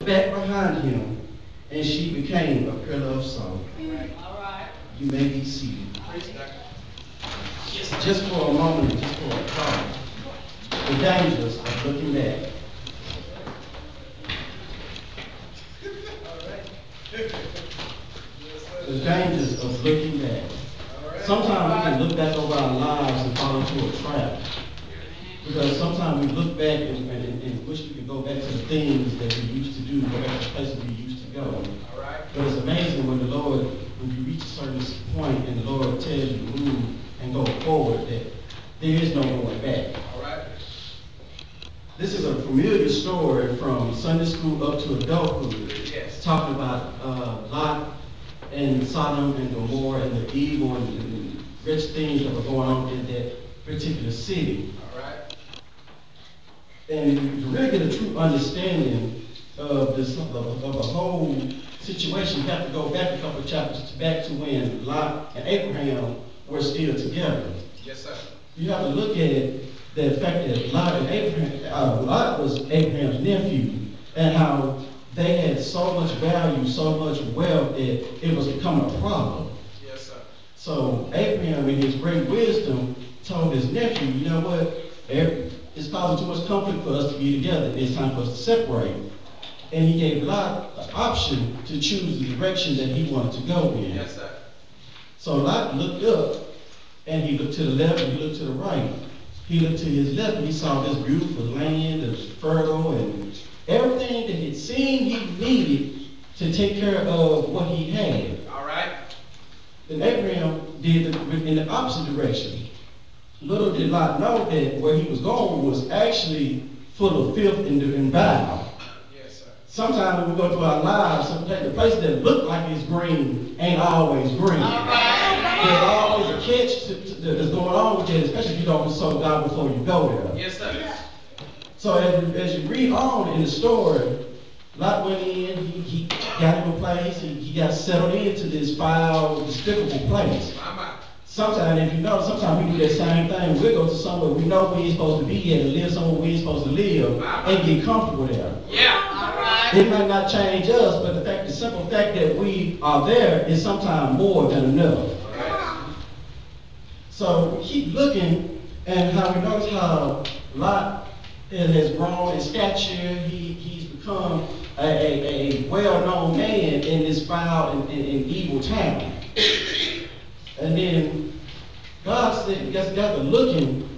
back behind him, and she became a pillar of salt. All right. You may be seated. Just for a moment, just for a thought, the dangers of looking back. The dangers of looking back. Sometimes we can look back over our lives and fall into a trap. Because sometimes we look back and wish we could go back to the things that we used to do, go back to the places we used to go. But it's amazing when when you reach a certain point and the Lord tells you to move and go forward, that there is no going back. This is a familiar story from Sunday school up to adulthood. Yes. Talking about Lot and Sodom and Gomorrah and the evil and rich things that were going on in that particular city. And to really get a true understanding of the whole situation, you have to go back a couple of chapters back to when Lot and Abraham were still together. Yes, sir. You have to look at the fact that Lot was Abraham's nephew, and how they had so much value, so much wealth that it was becoming a problem. Yes, sir. So Abraham, in his great wisdom, told his nephew, you know what? It's causing too much conflict for us to be together. It's time for us to separate. And he gave Lot the option to choose the direction that he wanted to go in. Yes, sir. So Lot looked up, and he looked to the left, and he looked to the right. He looked to his left, and he saw this beautiful land, that's fertile, and everything that he seemed he needed to take care of what he had. All right. Then Abraham did in the opposite direction. Little did Lot know that where he was going was actually full of filth and bile. Yes, sir. Sometimes when we go through our lives, sometimes the places that look like it's green ain't always green. All right. There's always a catch that's going on with it, especially if you don't consult God before you go there. Yes, sir. So as you read on in the story, Lot went in, he got him a place, he got settled into this foul, despicable place. Sometimes, if you know, sometimes we do that same thing. We'll go to somewhere we know we ain't supposed to be at and live somewhere we ain't supposed to live and get comfortable there. Yeah. All right. It might not change us, but the simple fact that we are there is sometimes more than enough. Right. So we keep looking, and how we notice how Lot has grown in stature. He's become a well-known man in this foul and evil town. And then God said, got to looking,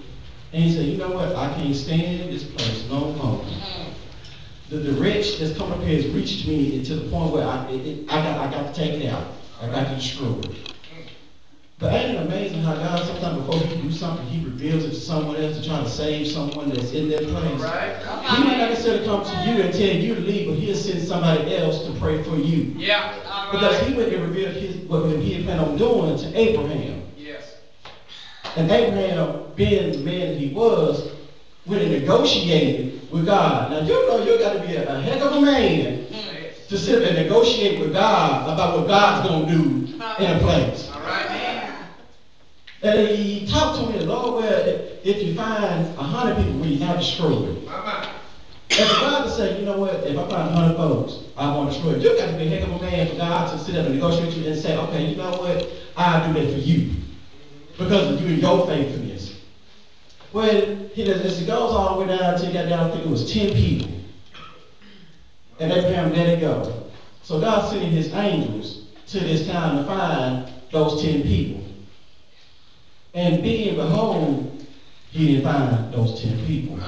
and he said, you know what, I can't stand this place no more. The wretch that's coming up here has reached me to the point where I got to take it out. I got to destroy it. But ain't it amazing how God sometimes before he do something, he reveals it to someone else to try to save someone that's in that place. Right. He might not necessarily come to you and tell you to leave, but he'll send somebody else to pray for you. Yeah. Because he went and revealed what he had planned on doing to Abraham. Yes. And Abraham, being the man that he was, went and negotiated with God. Now you know you got to be a heck of a man to sit and negotiate with God about what God's going to do in a place. All right. And he talked to me, Lord, well, if you find 100 people, will you not destroy it? And for God to say, you know what, if I find 100 folks, I want to destroy it. You got to be a heck of a man for God to sit up and negotiate with you and say, okay, you know what, I'll do that for you. Because of you and your faithfulness. Well, as it goes all the way down until he got down, I think it was 10 people. And Abraham let it go. So God sending his angels to this town to find those 10 people. And being behold, he didn't find those 10 people.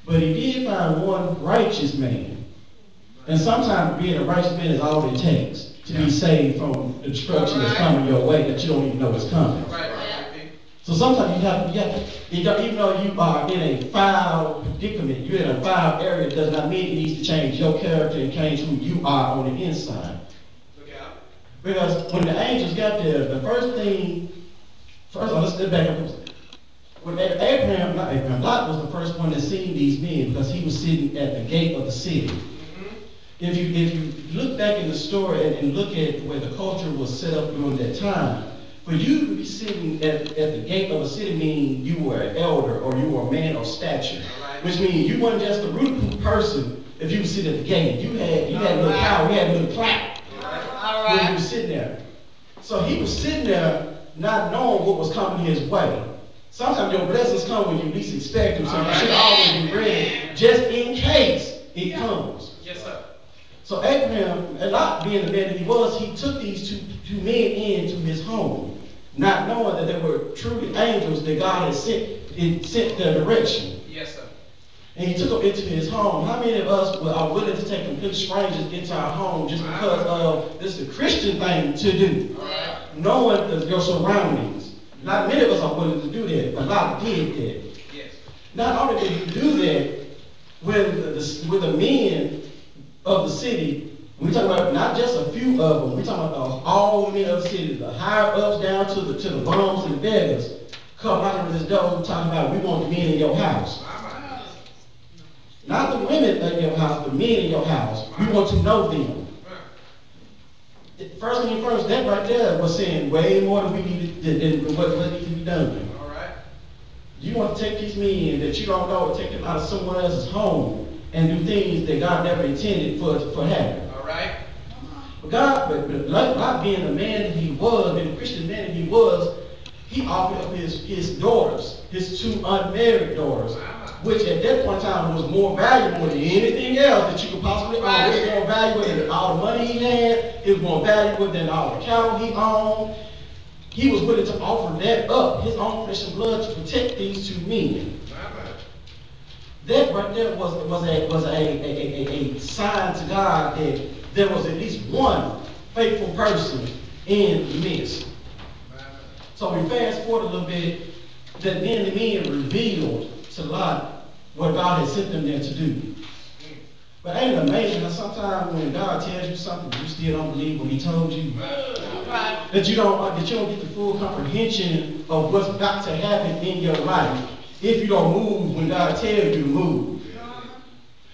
But he did find one righteous man. And sometimes being a righteous man is all it takes to be saved from the destruction that's coming your way that you don't even know is coming. So sometimes you have to, even though you are in a foul predicament, you're in a foul area, it does not mean it needs to change your character and change who you are on the inside. Because when the angels got there, the first of all, let's step back up. When Lot was the first one that seen these men because he was sitting at the gate of the city. If you look back in the story and look at where the culture was set up during that time, for you to be sitting at the gate of a city means you were an elder or you were a man of stature. Which means you weren't just a rude person, if you was sitting at the gate, you had a little power, you had a little clout All when you right. was sitting there. So he was sitting there not knowing what was coming his way. Sometimes your blessings come when you least expect them, so you should always be ready just in case it comes. Yes, sir. So Abraham, a lot being the man that he was, he took these two men into his home, not knowing that they were truly angels that God had sent their direction. Yes, sir. And he took them into his home. How many of us are willing to take complete strangers into our home just because of this is a Christian thing to do? All right. Knowing your surroundings. Not many of us are willing to do that, but a lot did that. Yes. Not only did he do that with the men of the city, we talking about not just a few of them, we talking about all men of the city, the higher ups down to the bums and the beggars, come knocking on this door talking about we want the men in your house. Not the women in your house, the men in your house. We want to know them. First thing first, that right there was saying way more than we needed than what needs to be done. All right. You want to take these men that you don't know and take them out of someone else's home and do things that God never intended for happen. All right. But God being the man that he was, being the Christian man that he was, he offered up his daughters, his two unmarried daughters, which at that point in time was more valuable than anything else that you could possibly own. It was more valuable than all the money he had. It was more valuable than all the cattle he owned. He was willing to offer that up, his own flesh and blood, to protect these two men. That right there was a sign to God that there was at least one faithful person in the midst. So we fast forward a little bit, that then the men revealed to Lot what God had sent them there to do. But ain't it amazing how sometimes when God tells you something, you still don't believe what he told you? Right. That you don't get the full comprehension of what's about to happen in your life if you don't move when God tells you to move.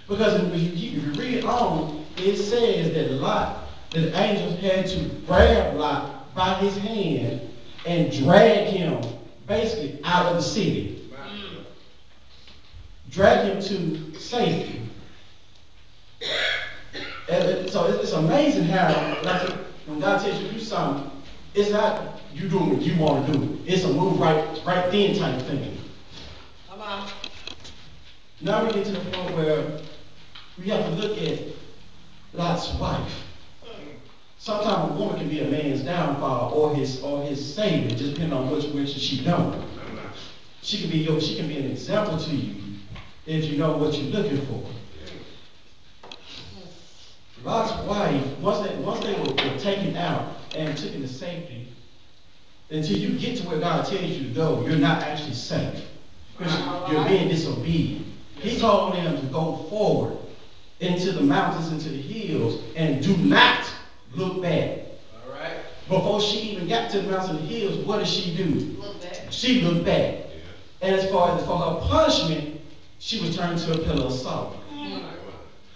Because if you read on, it says that the angels had to grab Lot by his hand and drag him basically out of the city. Drag him to safety. And so it's amazing how, like, when God tells you to do something, it's not you doing what you want to do. It's a move right then type thing. Come on. Now we get to the point where we have to look at Lot's wife. Sometimes a woman can be a man's downfall or his savior, just depending on which she don't. She can be an example to you if you know what you're looking for. Lot's wife, once they were taken out and taken to safety, until you get to where God tells you to go, you're not actually safe. Because you're being disobedient. He told them to go forward into the mountains, into the hills, and do not look back. All right. Before she even got to the mountains and the hills, what did she do? Look back. She looked back. And as far as for her punishment, she was turned to a pillar of salt.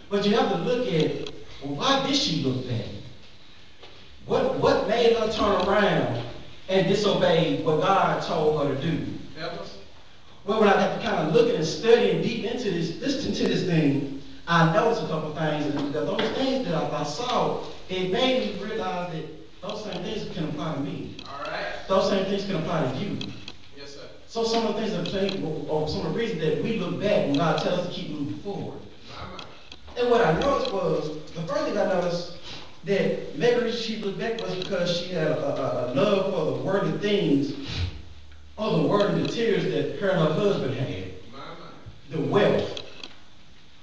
But you have to look at, well, why did she look back? What made her turn around and disobey what God told her to do? Help us. Well, when I got to kind of looking and studying deep into this thing, I noticed a couple things, and those things that I saw, it made me realize that those same things can apply to me. All right. Those same things can apply to you. Yes, sir. So some of the things that or some of the reasons that we look back when God tells us to keep moving forward. And what I noticed was, the first thing I noticed, that maybe she looked back was because she had a love for the worldly things, or the worldly materials that her and her husband had. The wealth.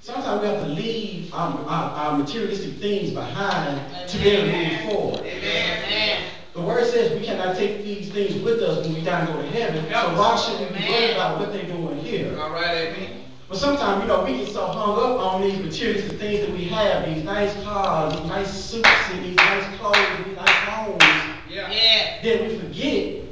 Sometimes we have to leave our materialistic things behind to be able to move forward. Amen. The word says we cannot take these things with us when we die and go to heaven. So why should we be worried about what they're doing here? All right, amen. But sometimes, we get so hung up on these materialistic things that we have, these nice cars, these nice suits, and these nice clothes, and these nice homes, Yeah. that we forget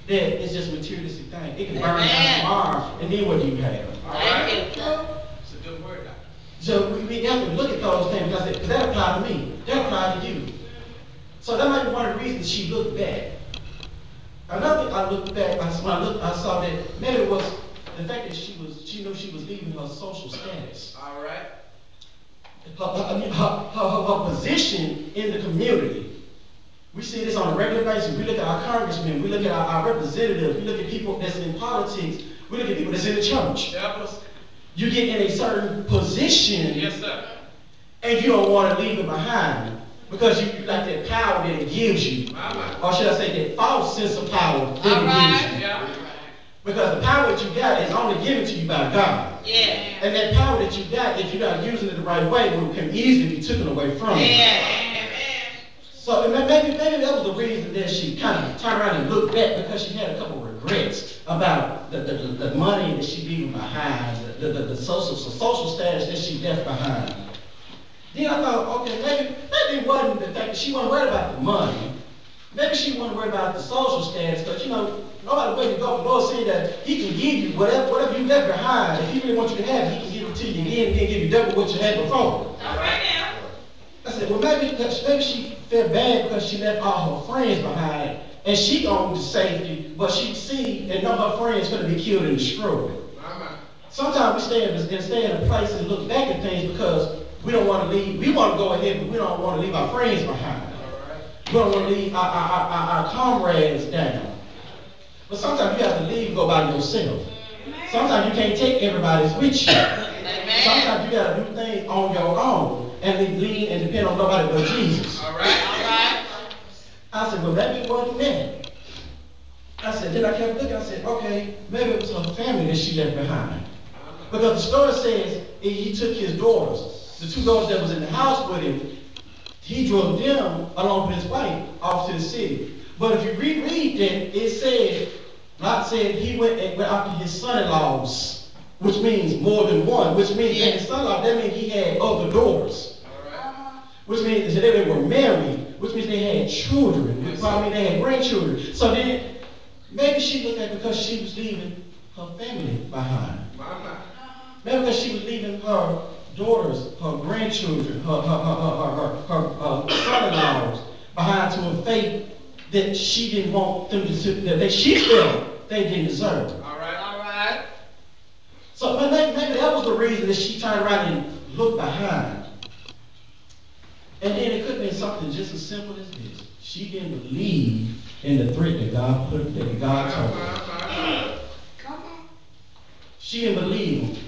that it's just a materialistic thing. It can burn Amen. down tomorrow, and then what do you have? All right. Thank you. It's a good word, Doctor. So we have to look at those things, because that applied to me, that applied to you. So that might be one of the reasons she looked back. Another thing I looked back, I saw that maybe it was the fact that she knew she was leaving her social status. All right. her position in the community. We see this on a regular basis. We look at our congressmen, we look at our representatives, we look at people that's in politics, we look at people that's in the church. You get in a certain position, Yes, sir. and you don't want to leave it behind because you like that power that it gives you. Or should I say that false sense of power that it gives you. Yeah. Because the power that you got is only given to you by God. Yeah. And that power that you got, if you're not using it the right way, can easily be taken away from you. Yeah. So maybe that was the reason that she kind of turned around and looked back, because she had a couple of regrets about the money that she leaving behind, the social status that she left behind. Then I thought, okay, maybe it wasn't the fact that she wasn't worried about the money. Maybe she wasn't worried about the social status, because nobody way to go. The Lord said that He can give you whatever you left behind. If He really wants you to have it, He can give it to you again and then give you double what you had before. All right now. I said, well, maybe she felt bad because she left all her friends behind, and she owned the safety, but she see and know her friends going to be killed and destroyed. Sometimes we stay in a place and look back at things because we don't want to leave. We want to go ahead, but we don't want to leave our friends behind. We don't want to leave our comrades down. But sometimes you have to leave and go by yourself. Sometimes you can't take everybody's with you. Sometimes you got to do things on your own and lean and depend on nobody but Jesus. All right. I said, well, maybe it wasn't that. I said, then I kept looking. I said, okay, maybe it was her family that she left behind. Because the story says he took his daughters, the two daughters that was in the house with him, he drove them along with his wife off to the city. But if you reread that, it said, Lot said he went after his son-in-laws, which means more than one, which means that his son-in-law, that means he had other daughters. Which means that they were married, which means they had children, which probably they had grandchildren. So then, maybe she looked at it because she was leaving her family behind. Maybe because she was leaving her daughters, her grandchildren, her son-in-laws behind to a fate that she didn't want them to, that she felt they didn't deserve. All right. So maybe that was the reason that she turned around and looked behind. And then it could have been something just as simple as this. She didn't believe in the threat that God told her. She didn't believe him.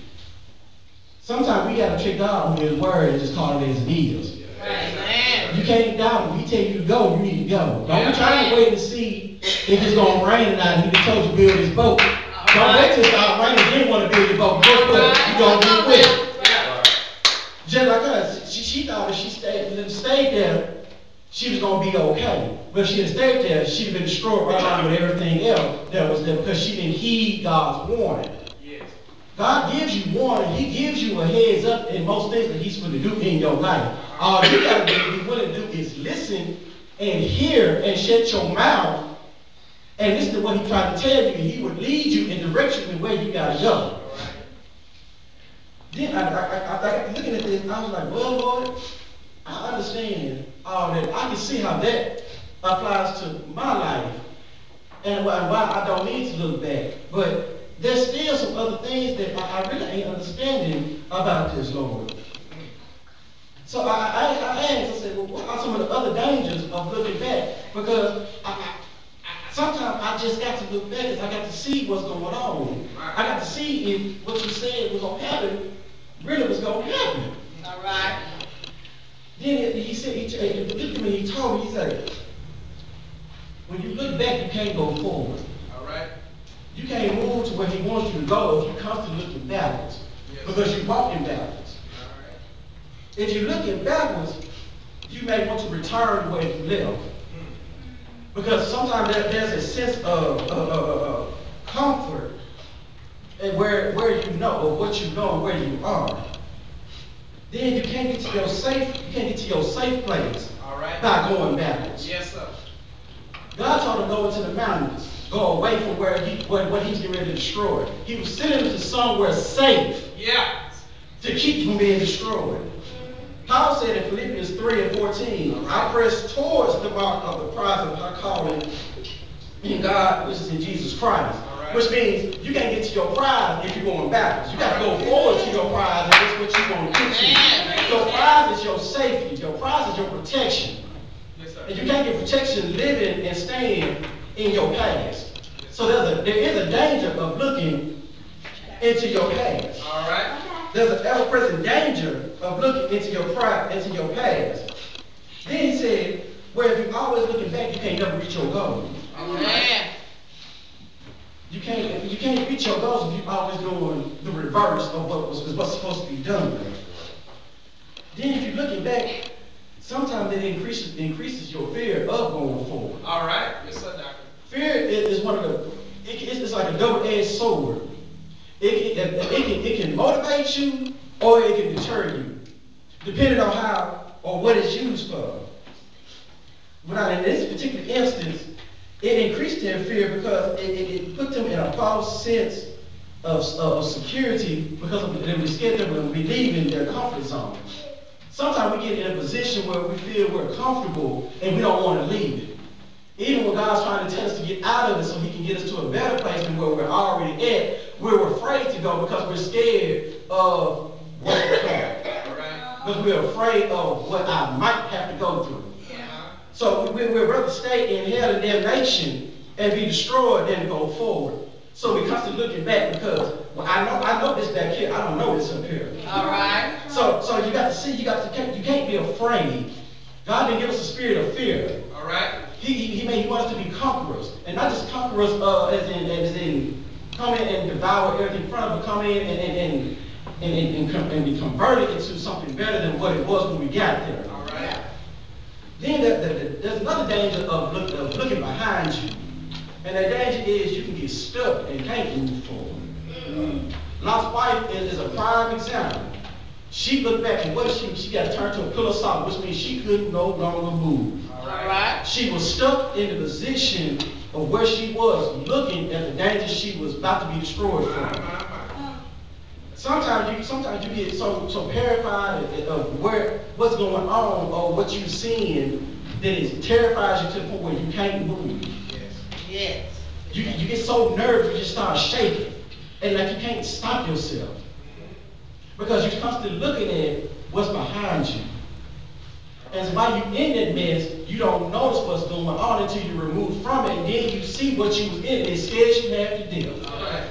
Sometimes we got to trick God on His word and just call it as it is. You can't doubt him. He tell you to go, you need to go. Don't be trying to wait and see if it's going to rain or not. He just told you to build his boat. Don't wait till it starts raining. You didn't want to build your boat. Guess what? You're going to get wet. Just like us, she thought if she stayed there, she was going to be okay. But if she had stayed there, she'd have been destroyed right along with everything else that was there because she didn't heed God's warning. God gives you warning. He gives you a heads up in most things that He's going to do in your life. All you got to be willing to do is listen and hear and shut your mouth and listen to what He tried to tell you. He would lead you and direct you in where you got to go. Then I looking at this, I was like, well, Lord, I understand all that. I can see how that applies to my life and why I don't need to look back. But there's still some other things that I really ain't understanding about this, Lord. So I asked, I said, well, what are some of the other dangers of looking back? Because sometimes I just got to look back because I got to see what's going on. I got to see if what you said was going to happen really was going to happen. All right. Then he said, he looked at me, he told me, he said, when you look back, you can't go forward. All right. You can't move to where He wants you to go if you're constantly looking backwards. Because you're walking backwards. If you're looking backwards, you may want to return to where you left. Because sometimes there's a sense of comfort and where you know, or what you know, and where you are. Then you can't get to your safe place by going backwards. Yes, sir. God told him to go into the mountains, go away from what He's getting ready to destroy. He was sending him to somewhere safe to keep you from being destroyed. Paul said in Philippians 3:14, I press towards the mark of the prize of high calling in God, which is in Jesus Christ. right. Which means you can't get to your prize if you're going backwards. You got to go forward to your prize, and that's what you want to get to. Your prize is your safety. Your prize is your protection. Yes, sir. And you can't get protection living and staying in your past. So there is a danger of looking into your past. All right. There's an ever-present danger of looking into your pride, into your past. Then he said, where if you're always looking back, you can't never reach your goals. Amen. You can't reach your goals if you're always doing the reverse of what's supposed to be done. Then if you're looking back, sometimes it increases your fear of going forward. All right. Yes, sir, doctor. Fear is one of the, it's like a double-edged sword. It can motivate you or it can deter you, depending on how or what it's used for. But in this particular instance, it increased their fear because it put them in a false sense of security because of them scared them of leaving their comfort zone. Sometimes we get in a position where we feel we're comfortable and we don't want to leave it. Even when God's trying to tell us to get out of it so he can get us to a better place than where we're already at, we're afraid to go because we're scared of what we're doing. Because we're afraid of what I might have to go through. So we'd rather stay in hell and damnation and be destroyed than go forward. So we're constantly looking back because, well, I know this back here. I don't know this up here. All right. So you got to see, you can't be afraid. God didn't give us a spirit of fear. All right. He wants us to be conquerors, and not just conquerors as in come in and devour everything in front of us, come in and be converted into something better than what it was when we got there. All right. Then there's another danger of looking behind you, and that danger is you can get stuck and can't move forward. Lot's wife is a prime example. She looked back and what did she got turned to a pillar of salt, which means she could no longer move. All right. She was stuck in the position of where she was, looking at the danger she was about to be destroyed from. Sometimes you get so terrified of what's going on or what you're seeing that it terrifies you to the point where you can't move. Yes. You get so nervous you just start shaking, and like you can't stop yourself because you're constantly looking at what's behind you. And so while you're in that mess, you don't notice what's going on until you're removed from it, and then you see what you was in, and it scares you half to death. All right.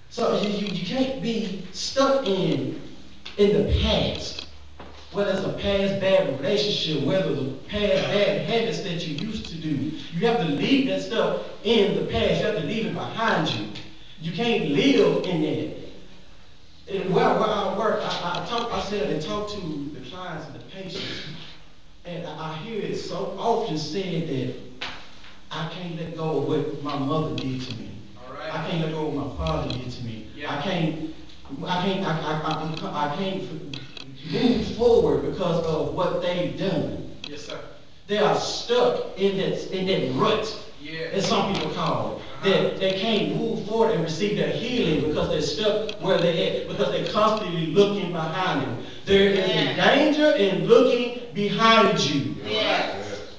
So you can't be stuck in the past. Whether it's a past bad relationship, whether the past bad habits that you used to do. You have to leave that stuff in the past. You have to leave it behind you. You can't live in that. And where I work, I sit and talk to the clients and the patients, and I hear it so often said that I can't let go of what my mother did to me. All right. I can't let go of what my father did to me. Yeah. I can't move forward because of what they've done. Yes, sir. They are stuck in that rut, Yeah. as some people call it. That they can't move forward and receive their healing because they're stuck where they're at, because they're constantly looking behind them. There is a danger in looking behind you. Yes,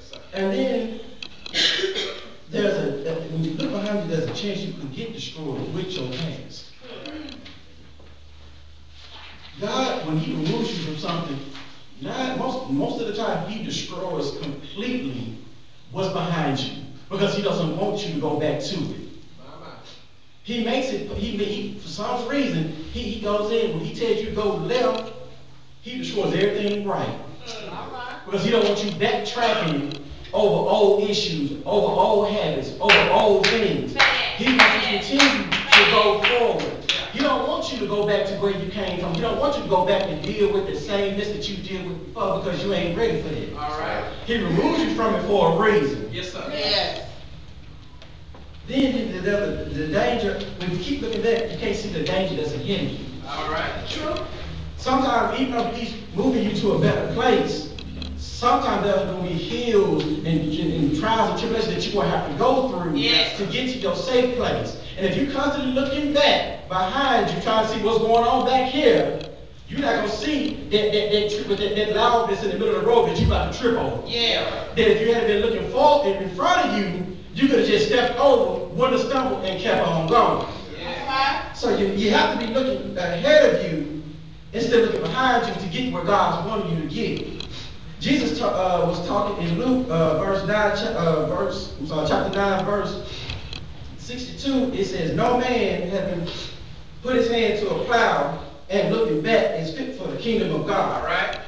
sir. And then when you look behind you, there's a chance you can get destroyed with your past. God, when he removes you from something, most of the time he destroys completely what's behind you because he doesn't want you to go back to it. He makes it, for some reason, he goes in, when he tells you to go left, he destroys everything right. Because he don't want you backtracking over old issues, over old habits, over old things. He wants you to continue to go forward. He don't want you to go back to where you came from. He don't want you to go back and deal with the same mess that you dealt with before because you ain't ready for that. All right. He removes you from it for a reason. Yes, sir. Yes. Then the danger, when you keep looking back, you can't see the danger that's ahead of you. All right. True. Sometimes, even though he's moving you to a better place, sometimes there's going to be hills and trials and tribulations that you're going to have to go through to get to your safe place. And if you're constantly looking back behind you, trying to see what's going on back here, you're not going to see that loudness in the middle of the road that you're about to trip over. Yeah. That if you had been looking forward in front of you, You could have just stepped over, wouldn't have stumbled, and kept on going. Yeah. So you have to be looking ahead of you instead of looking behind you to get where God's wanting you to get. Jesus was talking in Luke chapter 9, verse 62. It says, "No man having put his hand to a plow and looking back is fit for the kingdom of God." All right.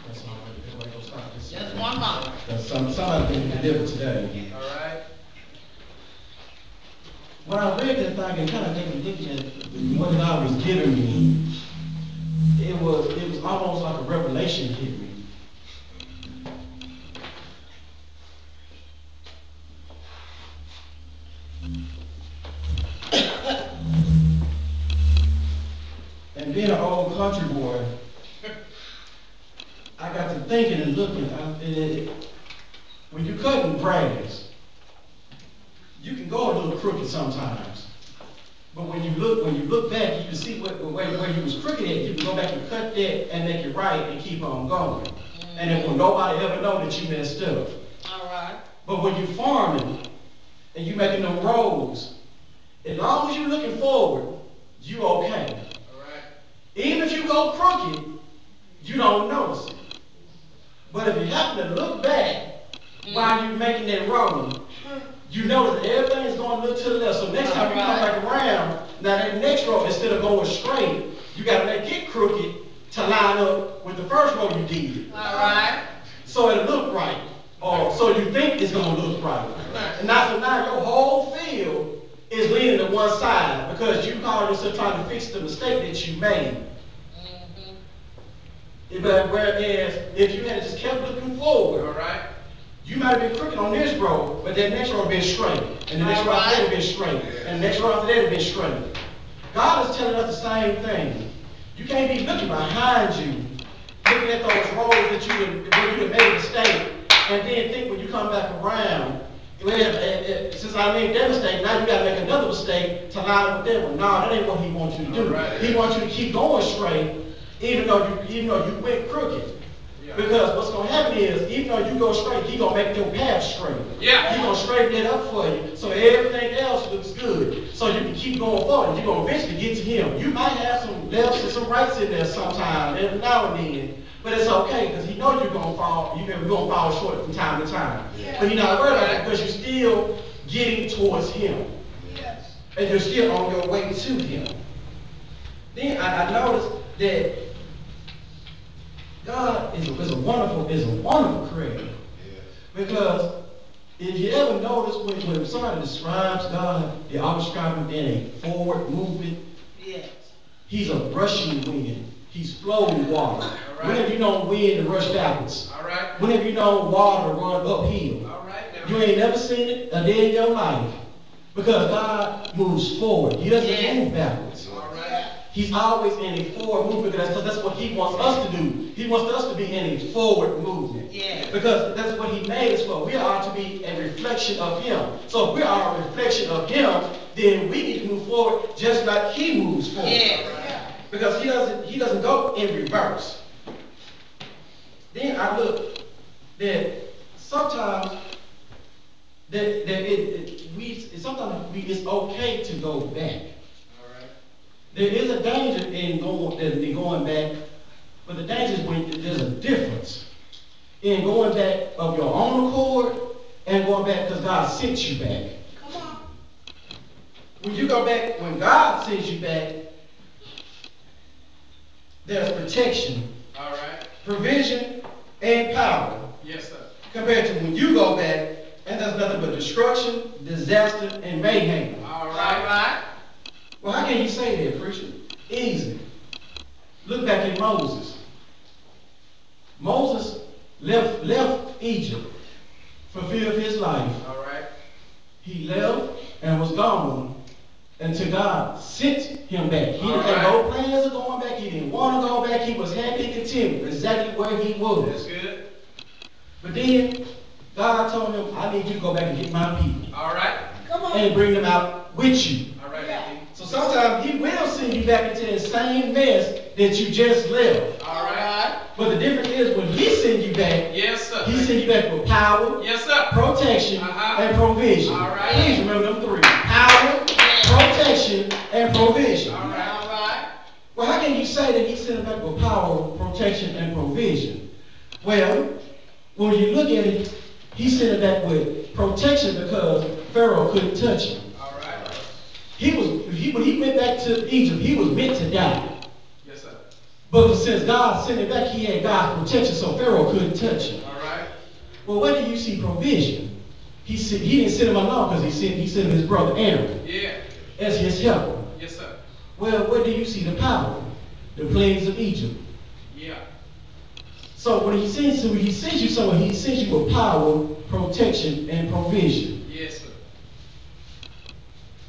That's all right. Everybody go stop this. Just one more. Somebody can deliver today. All right. When I read that thing and kind of maybe looking at what God was giving me, it was almost like a revelation hit me. And being an old country boy, I got to thinking and looking. When you're cutting grass, you can go a little crooked sometimes. But when you look back, you can see where you was crooked at. You can go back and cut that and make it right and keep on going. And it will nobody ever know that you messed up. All right. But when you're farming and you making them roads, as long as you're looking forward, you okay. All right. Even if you go crooked, you don't notice it. But if you happen to look back while you're making that road, you notice that everything's going to look to the left. So next time you come back around, now that next road, instead of going straight, you got to make it crooked to line up with the first road you did. All right. So it'll look right. Or so you think it's going to look right. And now your whole field is leaning to one side because you call yourself trying to fix the mistake that you made. But whereas if you had just kept looking forward, All right. you might have been crooked on this road, but that next road would have been straight. And the next road after that would have been straight. And the next road after that would have been straight. God is telling us the same thing. You can't be looking behind you, looking at those roads that where you have made a mistake, and then think when you come back around, since I made that mistake, now you got to make another mistake to line up with that one. No, that ain't what he wants you to do. Right. He wants you to keep going straight, even though you went crooked. Yeah. Because what's going to happen is, even though you go straight, he's going to make your path straight. Yeah. He's going to straighten it up for you, so everything else looks good. So you can keep going forward. You're going to eventually get to him. You might have some lefts and some rights in there sometime, every now and then. But it's okay, because he knows you're going to fall. You're going to fall short from time to time. Yeah. But he's not worried about it because you're still getting towards him. Yes. And you're still on your way to him. Then I noticed that God is a wonderful creator. Because if you ever notice when somebody describes God, they always describe him in a forward movement. Yes. He's a rushing wind. He's flowing water. All right. When have you known wind to rush backwards? All right. When have you known water to run uphill? All right. Now. You ain't never seen it a day in your life. Because God moves forward. He doesn't move backwards. All right. He's always in a forward movement because that's what he wants us to do. He wants us to be in a forward movement. Yeah. Because that's what he made us for. We are to be a reflection of him. So if we are a reflection of him, then we need to move forward just like he moves forward. Yeah. Because he doesn't go in reverse. Then I look that sometimes it's okay to go back. There is a danger in going back, but the danger is when there's a difference in going back of your own accord and going back because God sent you back. Come on. When you go back, when God sends you back, there's protection, All right. provision, and power. Yes, sir. Compared to when you go back and there's nothing but destruction, disaster, and mayhem. All right. All right. Well, how can you say that, preacher? Easy. Look back at Moses. Moses left Egypt, fulfilled his life. All right. He left and was gone until God sent him back. He didn't All have right. no plans of going back. He didn't want to go back. He was happy and content exactly where he was. That's good. But then God told him, I need you to go back and get my people. All right. Come on. And bring them out with you. All right. Yeah. So sometimes he will send you back into the same mess that you just left. All right. But the difference is when he send you back, Yes, sir. he send you back with power, Yes, sir. protection, and provision. All right. Please remember them three. Power, protection, and provision. All right. All right. Well, how can you say that he sent him back with power, protection, and provision? Well, when you look at it, he sent him back with protection because Pharaoh couldn't touch him. All right. When he went back to Egypt, he was meant to die. Yes, sir. But since God sent him back, he had God's protection, so Pharaoh couldn't touch him. All right. Well, where do you see provision? He didn't send him alone because he sent him his brother Aaron as his helper. Yes, sir. Well, where do you see the power? The plagues of Egypt. Yeah. So when he sends you somewhere, he sends you with power, protection, and provision. Yes, sir.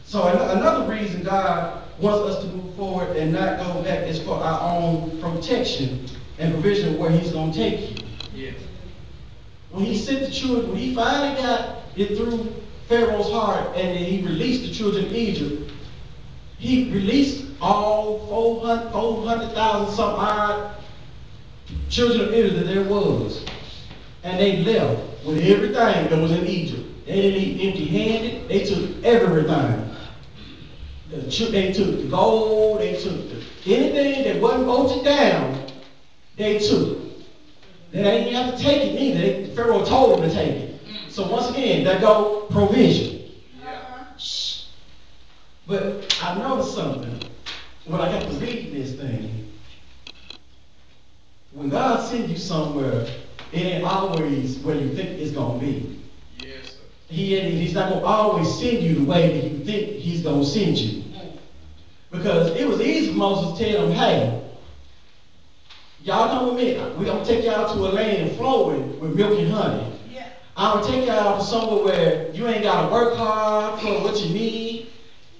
So another reason God wants us to move forward and not go back is for our own protection and provision where he's going to take you. Yes. When he sent the children, when he finally got it through Pharaoh's heart and he released the children of Egypt, he released all 400,000 some odd children of Israel that there was. And they left with everything that was in Egypt. They didn't leave empty-handed. They took everything. They took the gold. They took anything that wasn't bolted down, they took. They didn't have to take it either. Pharaoh told them to take it. So once again, there go provision. Yeah. But I noticed something when I got to reading this thing. When God sends you somewhere, it ain't always where you think it's going to be. Yes, sir. He's not going to always send you the way that you think he's going to send you. Because it was easy for Moses to tell them, hey, y'all come with me. We're going to take y'all to a land flowing with milk and honey. Yeah. I'm going to take y'all to somewhere where you ain't got to work hard for what you need.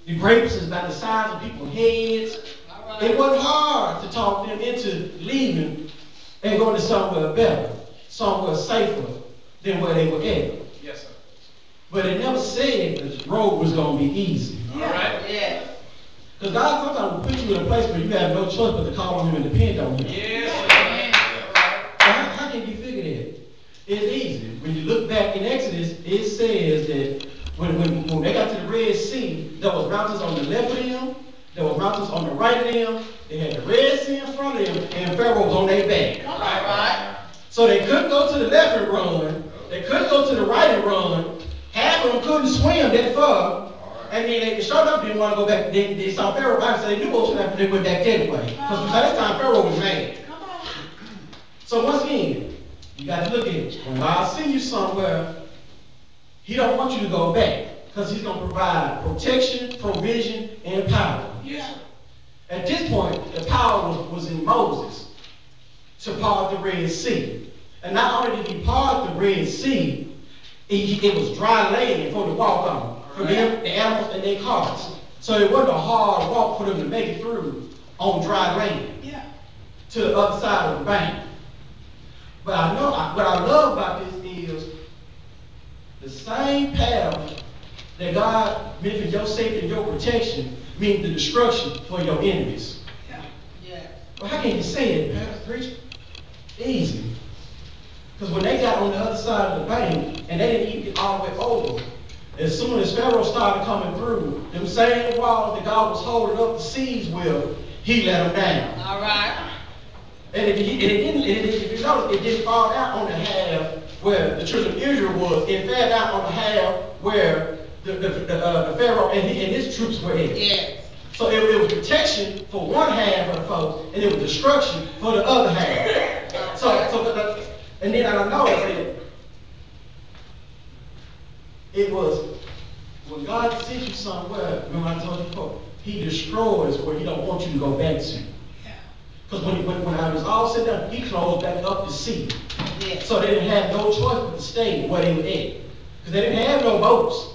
The grapes is about the size of people's heads. All right. It wasn't hard to talk them into leaving and going to somewhere better, somewhere safer than where they were at. Yes, sir. But it never said the road was going to be easy. All right. Yes. Because God sometimes will put you in a place where you have no choice but to call on him and depend on him. Yes, sir. How can you figure that? It's easy. When you look back in Exodus, it says that when they got to the Red Sea, there was mountains on the left of them, there was mountains on the right of them, they had the Red Sea in front of them, and Pharaoh was on their back. All right. So they couldn't go to the left and run, they couldn't go to the right and run, half of them couldn't swim that far, and then they showed up, didn't want to go back. They saw Pharaoh back, so they knew what was happening, they went back anyway. Because by this time, Pharaoh was mad. Come on. So once again, you got to look at it. When God sends you somewhere, he don't want you to go back because he's going to provide protection, provision, and power. Yeah. At this point, the power was in Moses to part the Red Sea. And not only did he part the Red Sea, it was dry land for them to walk on, for them, the animals, and their carts. So it wasn't a hard walk for them to make it through on dry land to the other side of the bank. But I know what I love about this is the same path that God meant for your safety and your protection means the destruction for your enemies. Yeah. Well, how can you say it, Pastor Preacher? Easy. Because when they got on the other side of the bank and they didn't even get all the way over, as soon as Pharaoh started coming through, them same walls that God was holding up the seas with, he let them down. All right. And if you notice, it didn't fall down on the half where the children of Israel was. It fell down on the half where the Pharaoh and his troops were at. Yes. So it was protection for one half of the folks, and it was destruction for the other half. And then I noticed that it was when God sends you somewhere. Remember I told you before, he destroys where he don't want you to go back to. Because when I was all said down, he closed back up the sea. Yes. So they didn't have no choice but to stay where they were at. Because they didn't have no boats.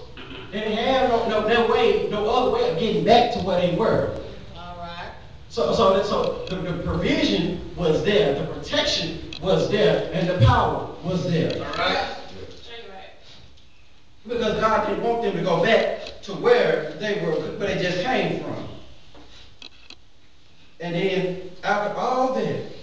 They didn't have no other way of getting back to where they were. All right. So the provision was there, the protection was there, and the power was there. All right. Because God didn't want them to go back to where they were, where they just came from. And then after all that,